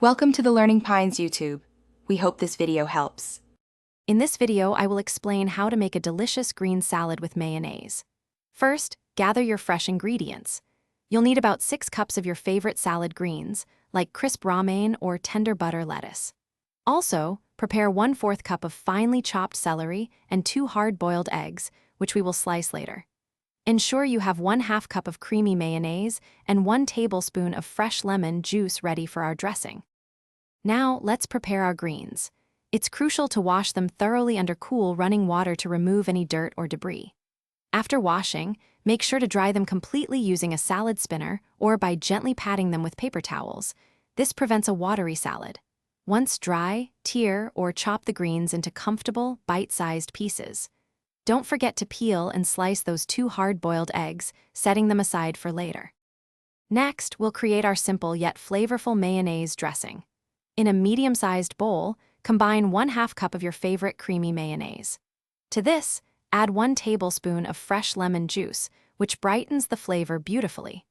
Welcome to the Learning Pines YouTube. We hope this video helps. In this video, I will explain how to make a delicious green salad with mayonnaise. First, gather your fresh ingredients. You'll need about 6 cups of your favorite salad greens, like crisp romaine or tender butter lettuce. Also, prepare 1/4 cup of finely chopped celery and 2 hard-boiled eggs, which we will slice later. Ensure you have 1/2 cup of creamy mayonnaise and 1 tablespoon of fresh lemon juice ready for our dressing. Now, let's prepare our greens. It's crucial to wash them thoroughly under cool running water to remove any dirt or debris. After washing, make sure to dry them completely using a salad spinner or by gently patting them with paper towels. This prevents a watery salad. Once dry, tear or chop the greens into comfortable, bite-sized pieces. Don't forget to peel and slice those 2 hard-boiled eggs, setting them aside for later. Next, we'll create our simple yet flavorful mayonnaise dressing. In a medium-sized bowl, combine 1/2 cup of your favorite creamy mayonnaise. To this, add 1 tablespoon of fresh lemon juice, which brightens the flavor beautifully.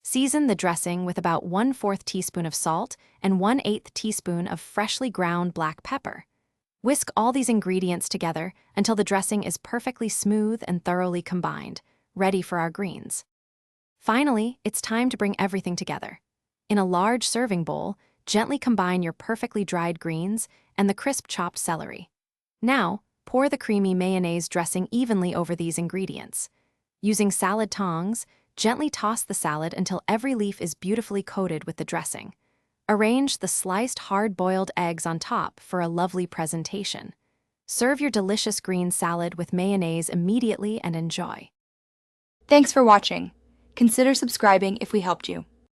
Season the dressing with about 1/4 teaspoon of salt and 1/8 teaspoon of freshly ground black pepper. Whisk all these ingredients together until the dressing is perfectly smooth and thoroughly combined, ready for our greens. Finally, it's time to bring everything together. In a large serving bowl, gently combine your perfectly dried greens and the crisp chopped celery. Now, pour the creamy mayonnaise dressing evenly over these ingredients. Using salad tongs, gently toss the salad until every leaf is beautifully coated with the dressing. Arrange the sliced hard-boiled eggs on top for a lovely presentation. Serve your delicious green salad with mayonnaise immediately and enjoy. Thanks for watching. Consider subscribing if we helped you.